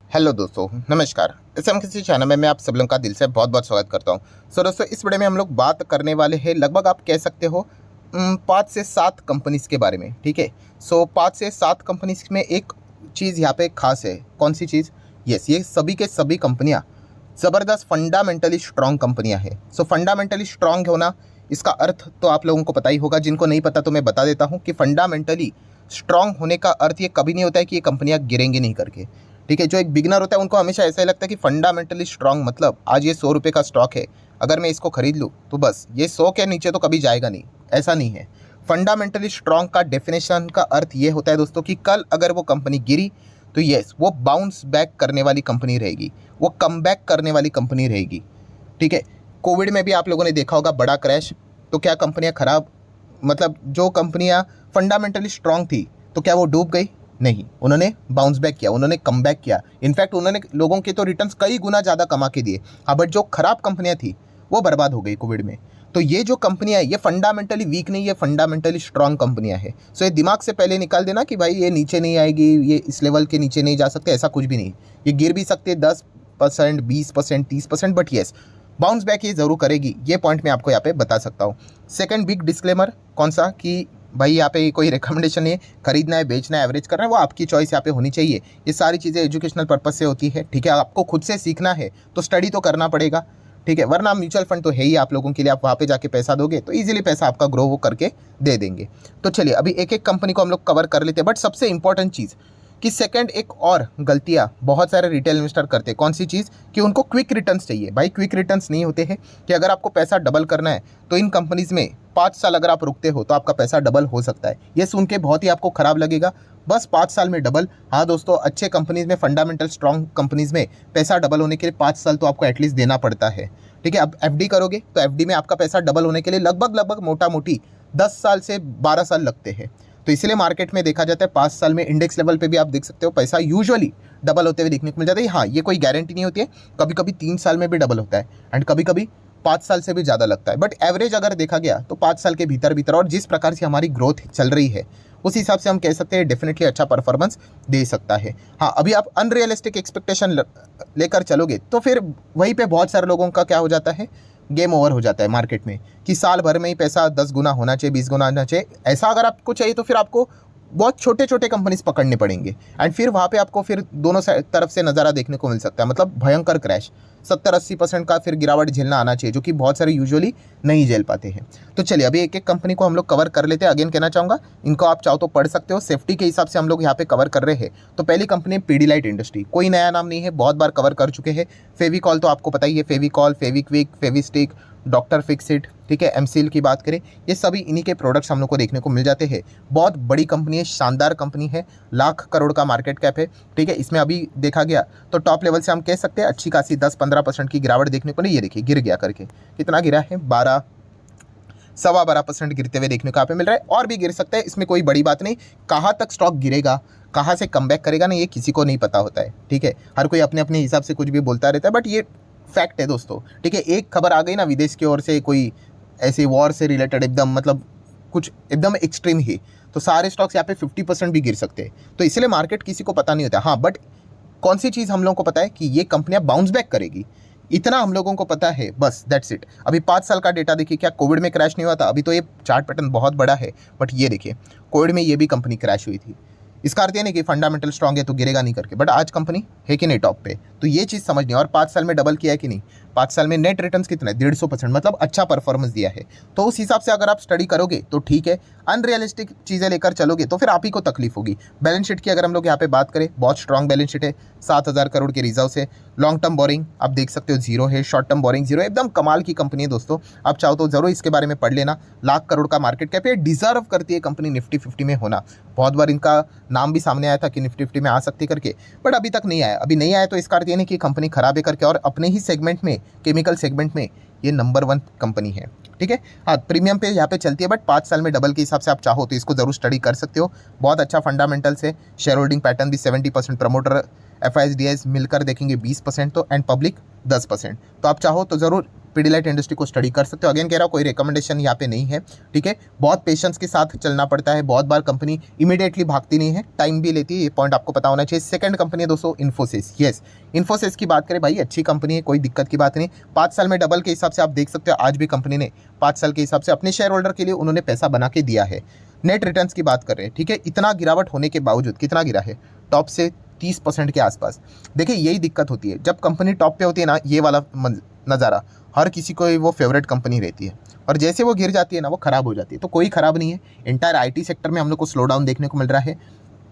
Hello दोस्तों, नमस्कार। किसी चैनल में मैं आप सब लोगों का दिल से बहुत बहुत स्वागत करता हूं। दोस्तों, इस वीडियो में हम लोग बात करने वाले हैं, लगभग आप कह सकते हो 5 से 7 कंपनीज के बारे में। ठीक है। 5 से 7 कंपनीज में एक चीज़ यहाँ पे खास है। कौन सी चीज़? यस, ये सभी के सभी कंपनियाँ ज़बरदस्त फंडामेंटली स्ट्रॉन्ग कंपनियाँ हैं। फंडामेंटली स्ट्रॉन्ग होना, इसका अर्थ तो आप लोगों को पता ही होगा। जिनको नहीं पता तो मैं बता देता हूँ कि फंडामेंटली स्ट्रॉन्ग होने का अर्थ ये कभी नहीं होता है कि ये कंपनियाँ गिरेंगी नहीं करके। ठीक है। जो एक बिगिनर होता है उनको हमेशा ऐसा ही लगता है कि फंडामेंटली स्ट्रांग मतलब आज ये 100 रुपये का स्टॉक है, अगर मैं इसको खरीद लूँ तो बस ये 100 के नीचे तो कभी जाएगा नहीं। ऐसा नहीं है। फंडामेंटली स्ट्रांग का डेफिनेशन का अर्थ ये होता है दोस्तों कि कल अगर वो कंपनी गिरी तो यस, वो बाउंस बैक करने वाली कंपनी रहेगी, वो कम बैक करने वाली कंपनी रहेगी। ठीक है। कोविड में भी आप लोगों ने देखा होगा बड़ा क्रैश, तो क्या कंपनियां खराब, मतलब जो कंपनियां फंडामेंटली स्ट्रांग थी तो क्या वो डूब गई? नहीं, उन्होंने बाउंस बैक किया, उन्होंने कम बैक किया। इनफैक्ट उन्होंने लोगों के तो रिटर्न्स कई गुना ज़्यादा कमा के दिए। हाँ, बट जो खराब कंपनियां थी वो बर्बाद हो गई कोविड में। तो ये जो कंपनियां है ये फंडामेंटली वीक नहीं है, फंडामेंटली स्ट्रांग कंपनियां हैं। ये दिमाग से पहले निकाल देना कि भाई ये नीचे नहीं आएगी, ये इस लेवल के नीचे नहीं जा सकते, ऐसा कुछ भी नहीं। ये गिर भी सकते 10%, 20%, 30%, बट येस, बाउंस बैक ये ज़रूर करेगी। ये पॉइंट मैं आपको यहाँ पे बता सकता हूँ। सेकंड बिग डिस्क्लेमर कौन सा, कि भाई यहाँ पे कोई रिकमेंडेशन नहीं है, खरीदना है, बेचना है, एवरेज करना है, वो आपकी चॉइस यहाँ पे होनी चाहिए। ये सारी चीज़ें एजुकेशनल पर्पस से होती है। ठीक है। आपको खुद से सीखना है तो स्टडी तो करना पड़ेगा। ठीक है। वरना म्यूचुअल फंड तो है ही आप लोगों के लिए, आप वहाँ पे जाके पैसा दोगे तो ईजिली पैसा आपका ग्रो वो करके दे देंगे। तो चलिए अभी एक एक कंपनी को हम लोग कवर कर लेते हैं। बट सबसे इंपॉर्टेंट चीज़ कि सेकंड एक और गलतियाँ बहुत सारे रिटेल इन्वेस्टर करते हैं। कौन सी चीज़? कि उनको क्विक रिटर्न्स चाहिए। भाई क्विक रिटर्न्स नहीं होते हैं। कि अगर आपको पैसा डबल करना है तो इन कंपनीज़ में 5 साल अगर आप रुकते हो तो आपका पैसा डबल हो सकता है। ये सुन के बहुत ही आपको ख़राब लगेगा, बस 5 साल में डबल। हाँ दोस्तों, अच्छे कंपनीज़ में, फंडामेंटल स्ट्रॉन्ग कंपनीज़ में पैसा डबल होने के लिए 5 साल तो आपको एटलीस्ट देना पड़ता है। ठीक है। अब एफडी करोगे तो एफडी में आपका पैसा डबल होने के लिए लगभग मोटा मोटी 10 साल से 12 साल लगते हैं। तो इसलिए मार्केट में देखा जाता है 5 साल में इंडेक्स लेवल पे भी आप देख सकते हो पैसा यूजुअली डबल होते हुए देखने को मिल जाता है। हाँ, ये कोई गारंटी नहीं होती है, कभी कभी 3 साल में भी डबल होता है एंड कभी कभी 5 साल से भी ज़्यादा लगता है। बट एवरेज अगर देखा गया तो 5 साल के भीतर और जिस प्रकार से हमारी ग्रोथ चल रही है उस हिसाब से हम कह सकते हैं डेफिनेटली अच्छा परफॉर्मेंस दे सकता है। हाँ, अभी आप अनरियलिस्टिक एक्सपेक्टेशन लेकर चलोगे तो फिर वहीं पे बहुत सारे लोगों का क्या हो जाता है, गेम ओवर हो जाता है मार्केट में, कि साल भर में ही पैसा 10 गुना होना चाहिए, 20 गुना होना चाहिए। ऐसा अगर आपको चाहिए तो फिर आपको बहुत छोटे छोटे कंपनीज पकड़ने पड़ेंगे एंड फिर वहाँ पे आपको फिर दोनों तरफ से नज़ारा देखने को मिल सकता है। मतलब भयंकर क्रैश, 70-80% का फिर गिरावट झेलना आना चाहिए, जो कि बहुत सारे यूजुअली नहीं झेल पाते हैं। तो चलिए अभी एक एक कंपनी को हम लोग कवर कर लेते हैं। अगेन कहना चाहूँगा, इनको आप चाहो तो पढ़ सकते हो, सेफ्टी के हिसाब से हम लोग यहाँ पे कवर कर रहे हैं। तो पहली कंपनी है पीडीलाइट इंडस्ट्री। कोई नया नाम नहीं है, बहुत बार कवर कर चुके हैं। फेविकॉल तो आपको पता ही है, फेविकॉल, फेविक्विक, फेविस्टिक, डॉक्टर फिक्सिट। ठीक है। एमसील की बात करें, ये सभी इन्हीं के प्रोडक्ट्स हम लोग को देखने को मिल जाते हैं। बहुत बड़ी कंपनी है, शानदार कंपनी है, लाख करोड़ का मार्केट कैप है। ठीक है। इसमें अभी देखा गया तो टॉप लेवल से हम कह सकते हैं अच्छी खासी 10-15% की गिरावट देखने को नहीं। ये देखिए गिर गया करके, कितना गिरा है, 12-12.25% गिरते हुए देखने को यहाँ पे मिल रहा है। और भी गिर सकता है, इसमें कोई बड़ी बात नहीं। कहाँ तक स्टॉक गिरेगा, कहाँ से कमबैक करेगा ना, ये किसी को नहीं पता होता है। ठीक है। हर कोई अपने अपने हिसाब से कुछ भी बोलता रहता है, बट ये फैक्ट है दोस्तों। ठीक है। एक खबर आ गई ना विदेश की ओर से, कोई ऐसे वॉर से रिलेटेड एकदम, मतलब कुछ एकदम एक्सट्रीम ही, तो सारे स्टॉक्स यहाँ पे 50% भी गिर सकते हैं। तो इसलिए मार्केट किसी को पता नहीं होता। हाँ, बट कौन सी चीज़ हम लोगों को पता है कि ये कंपनियां बाउंस बैक करेगी, इतना हम लोगों को पता है, बस दैट्स इट। अभी 5 साल का डेटा देखिए, क्या कोविड में क्रैश नहीं हुआ था? अभी तो ये चार्ट पैटर्न बहुत बड़ा है, बट ये देखिए कोविड में ये भी कंपनी क्रैश हुई थी। इसका अर्थ ये नहीं कि फंडामेंटल स्ट्रांग है तो गिरेगा नहीं करके, बट आज कंपनी है कि नहीं टॉप पे, तो ये चीज़ समझनी है। और 5 साल में डबल किया है कि नहीं, 5 साल में नेट रिटर्न्स कितना है, 150%, मतलब अच्छा परफॉर्मेंस दिया है। तो उस हिसाब से अगर आप स्टडी करोगे तो ठीक है। अनरियलिस्टिक चीज़ें लेकर चलोगे तो फिर आप ही को तकलीफ होगी। बैलेंस शीट की अगर हम लोग यहाँ पे बात करें, बहुत स्ट्रॉन्ग बैलेंस शीट है, 7,000 करोड़ के रिजर्व है। लॉन्ग टर्म बोरिंग आप देख सकते हो 0 है, शॉर्ट टर्म बोरिंग 0, एकदम कमाल की कंपनी है दोस्तों। आप चाहो तो जरूर इसके बारे में पढ़ लेना। लाख करोड़ का मार्केट कैप है, डिजर्व करती है कंपनी निफ्टी 50 में होना। बहुत बार इनका नाम भी सामने आया था कि निफ्टी 50 में आ सकती करके, बट अभी तक नहीं आया। अभी नहीं आया तो इसका अर्थ ये नहीं कि कंपनी खराब है करके, और अपने ही सेगमेंट में, केमिकल सेगमेंट में ये नंबर 1 कंपनी है। ठीक है। हाँ, प्रीमियम पे यहाँ पे चलती है, बट 5 साल में डबल के हिसाब से आप चाहो तो इसको जरूर स्टडी कर सकते हो। बहुत अच्छा फंडामेंटल्स है। शेयर होल्डिंग पैटर्न भी 70%, प्रमोटर FISDS मिलकर देखेंगे 20% तो, एंड पब्लिक 10%। तो आप चाहो तो ज़रूर पीडीलाइट इंडस्ट्री को स्टडी कर सकते हो। अगेन कह रहा हूँ कोई रिकमेंडेशन यहाँ पे नहीं है, ठीक है। बहुत पेशेंस के साथ चलना पड़ता है, बहुत बार कंपनी इमीडिएटली भागती नहीं है, टाइम भी लेती है, ये पॉइंट आपको पता होना चाहिए। सेकंड कंपनी है दोस्तों इन्फोसिस। येस, इन्फोसिस की बात करें भाई, अच्छी कंपनी है, कोई दिक्कत की बात नहीं। 5 साल में डबल के हिसाब से आप देख सकते हो, आज भी कंपनी ने 5 साल के हिसाब से अपने शेयर होल्डर के लिए उन्होंने पैसा बना के दिया है। नेट रिटर्न्स की बात कर रहे हैं, ठीक है। इतना गिरावट होने के बावजूद कितना गिरा है, टॉप से 30% के आसपास। देखिए यही दिक्कत होती है जब कंपनी टॉप पे होती है ना, ये वाला नज़ारा हर किसी को वो फेवरेट कंपनी रहती है, और जैसे वो गिर जाती है ना वो ख़राब हो जाती है। तो कोई ख़राब नहीं है, इंटायर आईटी सेक्टर में हम लोग को स्लो डाउन देखने को मिल रहा है,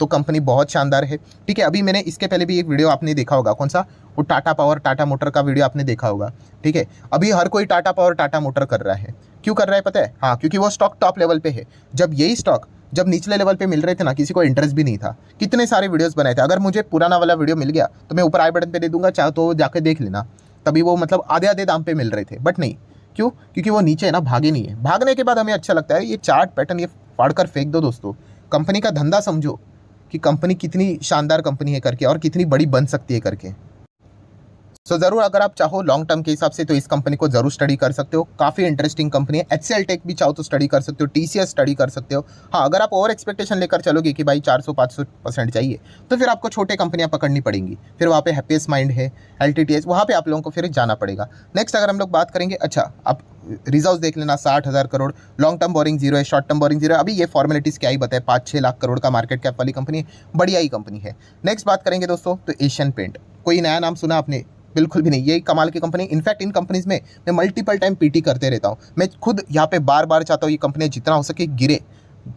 तो कंपनी बहुत शानदार है, ठीक है। अभी मैंने इसके पहले भी एक वीडियो आपने देखा होगा, कौन सा, वो टाटा पावर टाटा मोटर का वीडियो आपने देखा होगा, ठीक है। अभी हर कोई टाटा पावर टाटा मोटर कर रहा है, क्यों कर रहा है पता है? हाँ, क्योंकि वो स्टॉक टॉप लेवल पे है। जब यही स्टॉक जब निचले लेवल पे मिल रहे थे ना, किसी को इंटरेस्ट भी नहीं था। कितने सारे वीडियोस बनाए थे, अगर मुझे पुराना वाला वीडियो मिल गया तो मैं ऊपर आई बटन पे दे दूंगा, चाहे तो जाके देख लेना। तभी वो मतलब आधे आधे दाम पे मिल रहे थे, बट नहीं, क्यों? क्योंकि वो नीचे है ना, भागे नहीं है। भागने के बाद हमें अच्छा लगता है, ये चार्ट पैटर्न ये फाड़ कर फेंक दो दोस्तों। कंपनी का धंधा समझो कि कंपनी कितनी शानदार कंपनी है करके, और कितनी बड़ी बन सकती है करके। सो ज़रूर अगर आप चाहो लॉन्ग टर्म के हिसाब से तो इस कंपनी को जरूर स्टडी कर सकते हो, काफ़ी इंटरेस्टिंग कंपनी है। HCL टेक भी चाहो तो स्टडी कर सकते हो, TCS स्टडी कर सकते हो। हाँ, अगर आप ओवर एक्सपेक्टेशन लेकर चलोगे कि भाई 400-500% चाहिए, तो फिर आपको छोटे कंपनियां पकड़नी पड़ेंगी। फिर वहाँ पे हैप्पीएस्ट माइंड है, LTTS, वहाँ पे आप लोगों को फिर जाना पड़ेगा। नेक्स्ट अगर हम लोग बात करेंगे, अच्छा आप रिजर्व देख लेना, 60,000 crore, long term borrowing zero है, शॉर्ट टर्म बोरिंग जीरो है। अभी ये फॉर्मेलिटीज़ क्या ही बताए, 5-6 लाख करोड़ का मार्केट कैप वाली कंपनी है, बढ़िया ही कंपनी है। नेक्स्ट बात करेंगे दोस्तों तो एशियन पेंट, कोई नया नाम सुना आपने? बिल्कुल भी नहीं, यही कमाल की कंपनी। इनफैक्ट इन कंपनीज में मैं मल्टीपल टाइम पीटी करते रहता हूँ। मैं खुद यहाँ पे बार बार चाहता हूँ ये कंपनी जितना हो सके गिरे,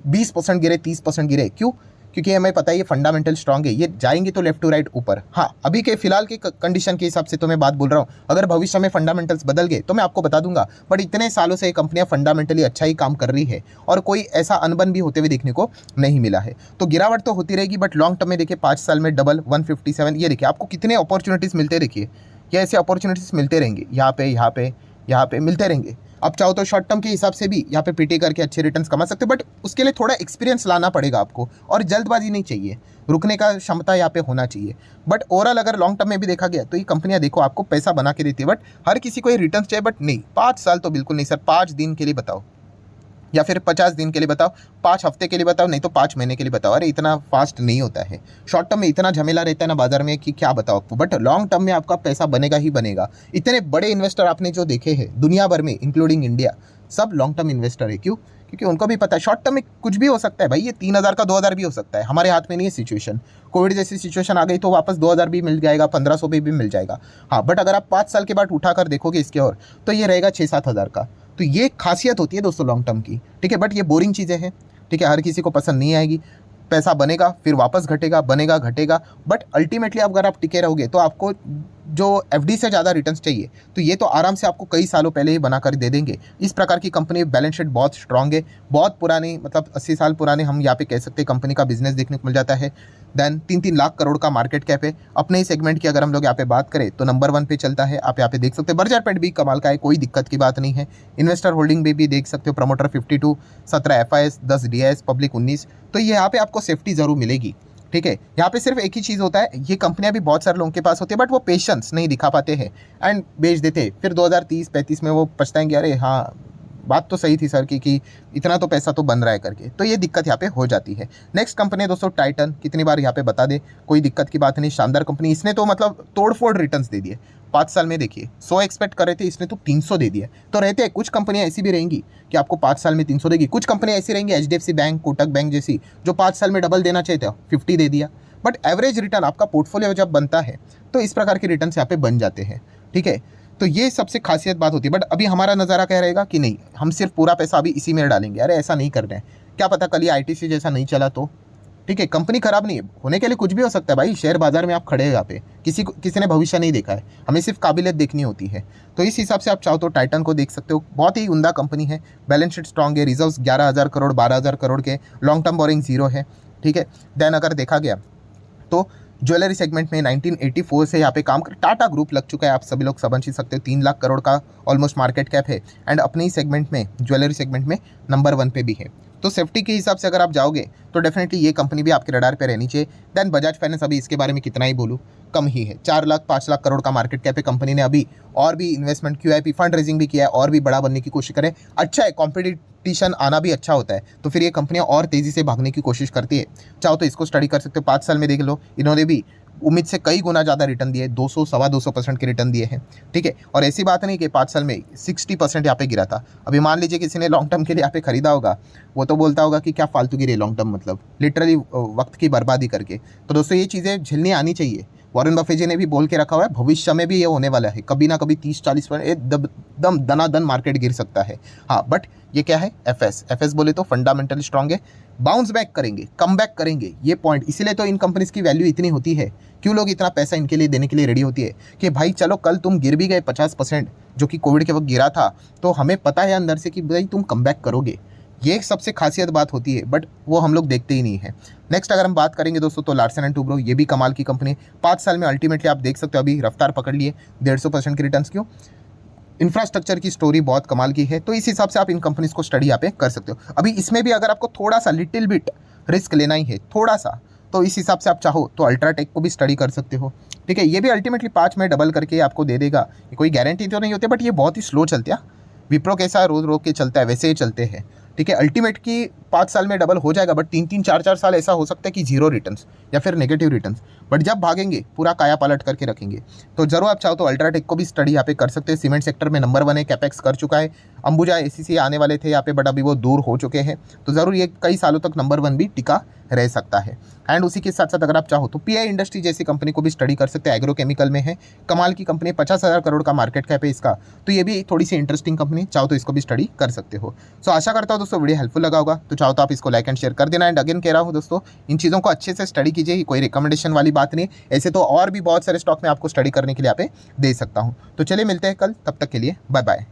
20% गिरे, 30% गिरे। क्यों? क्योंकि हमें पता है ये फंडामेंटल स्ट्रांग है, ये जाएंगे तो लेफ्ट टू राइट ऊपर। हाँ, अभी के फिलहाल की कंडीशन के हिसाब से तो मैं बात बोल रहा हूँ, अगर भविष्य में फंडामेंटल्स बदल गए तो मैं आपको बता दूंगा। बट इतने सालों से ये कंपनियां फंडामेंटली अच्छा ही काम कर रही है, और कोई ऐसा अनबन भी होते हुए देखने को नहीं मिला है। तो गिरावट तो होती रहेगी, बट लॉन्ग टर्म में देखिए 5 साल में डबल 157, ये देखिए आपको कितने अपॉर्चुनिटीज़ मिलते, देखिए ये ऐसे अपॉर्चुनिटीज़ मिलते रहेंगे, यहाँ पे मिलते रहेंगे। आप चाहो तो शॉर्ट टर्म के हिसाब से भी यहाँ पे पीटी करके अच्छे रिटर्न्स कमा सकते हो, बट उसके लिए थोड़ा एक्सपीरियंस लाना पड़ेगा आपको, और जल्दबाजी नहीं चाहिए, रुकने का क्षमता यहाँ पे होना चाहिए। बट ओवरऑल अगर लॉन्ग टर्म में भी देखा गया तो ये कंपनियाँ देखो आपको पैसा बना के देती है, बट हर किसी को ये रिटर्न्स चाहिए, बट नहीं 5 साल तो बिल्कुल नहीं सर। 5 दिन के लिए बताओ, या फिर 50 दिन के लिए बताओ, 5 हफ्ते के लिए बताओ, नहीं तो 5 महीने के लिए बताओ। अरे इतना फास्ट नहीं होता है। शॉर्ट टर्म में इतना झमेला रहता है ना बाजार में कि क्या बताओ आपको, बट लॉन्ग टर्म में आपका पैसा बनेगा ही बनेगा। इतने बड़े इन्वेस्टर आपने जो देखे हैं दुनिया भर में, इंक्लूडिंग इंडिया, सब लॉन्ग टर्म इन्वेस्टर है। क्यों? क्योंकि उनको भी पता है शॉर्ट टर्म में कुछ भी हो सकता है भाई, ये 3,000 का 2,000 भी हो सकता है, हमारे हाथ में नहीं है सिचुएशन। कोविड जैसी सिचुएशन आ गई तो वापस 2,000 भी मिल जाएगा, 1,500 भी मिल जाएगा। हाँ, बट अगर आप 5 साल के बाद उठाकर देखोगे इसके और, तो ये रहेगा 6-7 हज़ार का। तो ये खासियत होती है दोस्तों लॉन्ग टर्म की, ठीक है। बट ये बोरिंग चीज़ें हैं, ठीक है, हर किसी को पसंद नहीं आएगी। पैसा बनेगा फिर वापस घटेगा, बनेगा घटेगा, बट अल्टीमेटली अगर आप टिके रहोगे तो आपको जो एफडी से ज़्यादा रिटर्न्स चाहिए, तो ये तो आराम से आपको कई सालों पहले ही बनाकर दे देंगे। इस प्रकार की कंपनी, बैलेंस शीट बहुत स्ट्रांग है, बहुत पुरानी, मतलब 80 साल पुराने हम यहाँ पे कह सकते हैं कंपनी का बिजनेस देखने को मिल जाता है। देन 3-3 लाख करोड़ का मार्केट कैप है। अपने ही सेगमेंट की अगर हम लोग यहाँ पे बात करें तो नंबर 1 पे चलता है, आप यहाँ पे देख सकते हैं। बर्जर पेंट भी कमाल का है, कोई दिक्कत की बात नहीं है। इन्वेस्टर होल्डिंग में भी देख सकते हो, प्रमोटर 52, 17 FIS, 10 DIS, पब्लिक 19। तो ये यहाँ पे आपको सेफ्टी जरूर मिलेगी, ठीक है। यहाँ पे सिर्फ एक ही चीज़ होता है, ये कंपनियां भी बहुत सारे लोगों के पास होती है, बट वो पेशेंस नहीं दिखा पाते हैं एंड बेच देते हैं। फिर 2030-35 में वो पछताएंगे, अरे हाँ बात तो सही थी सर की इतना तो पैसा तो बन रहा है करके। तो ये दिक्कत यहाँ पे हो जाती है। नेक्स्ट कंपनी है दोस्तों टाइटन, कितनी बार यहाँ पे बता दे, कोई दिक्कत की बात नहीं, शानदार कंपनी। इसने तो मतलब तोड़फोड़ रिटर्न्स दे दिए 5 साल में। देखिए 100 एक्सपेक्ट कर रहे थे, इसने तो 300 दे दिया। तो रहते हैं कुछ कंपनियां ऐसी भी रहेंगी कि आपको 5 साल में 300 देगी, कुछ कंपनियां ऐसी रहेंगी HDFC बैंक, कोटक बैंक जैसी, जो 5 साल में डबल देना चाहिए था, 50 दे दिया। बट एवरेज रिटर्न आपका पोर्टफोलियो जब बनता है तो इस प्रकार के रिटर्न यहाँ पे बन जाते हैं, ठीक है। तो ये सबसे खासियत बात होती है। बट अभी हमारा नज़ारा क्या रहेगा कि नहीं, हम सिर्फ पूरा पैसा अभी इसी में डालेंगे, अरे ऐसा नहीं कर रहे हैं, क्या पता कल ये ITC जैसा नहीं चला तो, ठीक है। कंपनी खराब नहीं है, होने के लिए कुछ भी हो सकता है भाई, शेयर बाजार में आप खड़े हैं यहाँ पे, किसी ने भविष्य नहीं देखा है, हमें सिर्फ काबिलियत देखनी होती है। तो इस हिसाब से आप चाहो तो टाइटन को देख सकते हो, बहुत ही उम्दा कंपनी है, बैलेंस शीट स्ट्रॉन्ग है, रिजर्व्स 11,000 करोड़ 12,000 करोड़ के, लॉन्ग टर्म बोरिंग जीरो है, ठीक है। देन अगर देखा गया तो ज्वेलरी सेगमेंट में 1984 से यहाँ पे काम कर टाटा ग्रुप लग चुका है, आप सभी लोग समझ ही सकते हो। 3 लाख करोड़ का ऑलमोस्ट मार्केट कैप है, एंड अपने ही सेगमेंट में, ज्वेलरी सेगमेंट में नंबर 1 पे भी है। तो सेफ्टी के हिसाब से अगर आप जाओगे तो डेफिनेटली ये कंपनी भी आपके रडार पे रहनी चाहिए। देन बजाज फाइनेंस, अभी इसके बारे में कितना ही बोलूँ, कम ही है। 4 लाख 5 लाख करोड़ का मार्केट कैप है कंपनी ने अभी, और भी इन्वेस्टमेंट QIP फंड रेजिंग भी किया है, और भी बड़ा बनने की कोशिश करे। अच्छा है, कॉम्पिटिशन आना भी अच्छा होता है, तो फिर ये कंपनियां और तेज़ी से भागने की कोशिश करती है। चाहो तो इसको स्टडी कर सकते हो, 5 साल में देख लो, इन्होंने भी उम्मीद से कई गुना ज़्यादा रिटर्न दिए, 200 सवा 200% के रिटर्न दिए हैं, ठीक है। और ऐसी बात नहीं कि 5 साल में 60% यहाँ पे गिरा था। अभी मान लीजिए किसी ने लॉन्ग टर्म के लिए यहाँ पे खरीदा होगा, वो तो बोलता होगा कि क्या फालतू गिरे लॉन्ग टर्म, मतलब लिटरली वक्त की बर्बादी करके। तो दोस्तों ये चीज़ें झेलनी आनी चाहिए। वॉरेन बफेट जी ने भी बोल के रखा हुआ है, भविष्य में भी ये होने वाला है, कभी ना कभी 30-40% दम दनादन मार्केट गिर सकता है। हाँ, बट ये क्या है, एफएस बोले तो फंडामेंटली स्ट्रांग है, बाउंस बैक करेंगे, कम बैक करेंगे, ये पॉइंट। इसीलिए तो इन कंपनीज की वैल्यू इतनी होती है, क्यों लोग इतना पैसा इनके लिए देने के लिए रेडी होती है कि भाई चलो कल तुम गिर भी गए 50%, जो कि कोविड के वक्त गिरा था, तो हमें पता है अंदर से कि भाई तुम कम बैक करोगे। ये सबसे खासियत बात होती है, बट वो हम लोग देखते ही नहीं है। नेक्स्ट अगर हम बात करेंगे दोस्तों, तो लार्सन एंड टुब्रो, ये भी कमाल की कंपनी, 5 साल में अल्टीमेटली आप देख सकते हो अभी रफ्तार पकड़ लिए 150% की रिटर्न्स। क्यों? इंफ्रास्ट्रक्चर की स्टोरी बहुत कमाल की है, तो इस हिसाब से आप इन कंपनीज को स्टडी यहाँ पे कर सकते हो। अभी इसमें भी अगर आपको थोड़ा सा लिटिल बिट रिस्क लेना ही है, थोड़ा सा, तो इस हिसाब से आप चाहो तो अल्ट्राटेक को भी स्टडी कर सकते हो, ठीक है। ये भी अल्टीमेटली 5 में डबल करके आपको दे देगा, ये कोई गारंटी तो नहीं होती, बट ये बहुत ही स्लो चलते हैं। विप्रो कैसा रोज रोक के चलता है, वैसे ही चलते हैं, ठीक है। अल्टीमेट की 5 साल में डबल हो जाएगा, बट 3-3 4-4 साल ऐसा हो सकता है कि 0 रिटर्न्स या फिर नेगेटिव रिटर्न्स, बट जब भागेंगे पूरा काया पलट करके रखेंगे। तो जरूर आप चाहो तो अल्ट्राटेक को भी स्टडी यहाँ पे कर सकते हैं। सीमेंट सेक्टर में नंबर 1 है, कैपेक्स कर चुका है। अंबुजा ACC आने वाले थे यहाँ पे, बट अभी वो दूर हो चुके हैं, तो ज़रूर ये कई सालों तक नंबर 1 भी टिका रह सकता है। एंड उसी के साथ साथ अगर आप चाहो तो PI इंडस्ट्री जैसी कंपनी को भी स्टडी कर सकते हैं, एग्रोकेमिकल में है, कमाल की कंपनी, 50,000 करोड़ का मार्केट कैप है इसका, तो ये भी थोड़ी सी इंटरेस्टिंग कंपनी, चाहो तो इसको भी स्टडी कर सकते हो। सो आशा करता हूँ दोस्तों वीडियो हेल्पफुल लगा होगा, तो चाहो तो आप इसको लाइक एंड शेयर कर देना। एंड अगेन कह रहा हूँ दोस्तों, इन चीज़ों को अच्छे से स्टडी कीजिए, कोई रिकमेंडेशन वाली बात नहीं, ऐसे तो और भी बहुत सारे स्टॉक में आपको स्टडी करने के लिए यहाँ पे दे सकता हूँ। तो चलिए मिलते हैं कल, तब तक के लिए बाय बाय।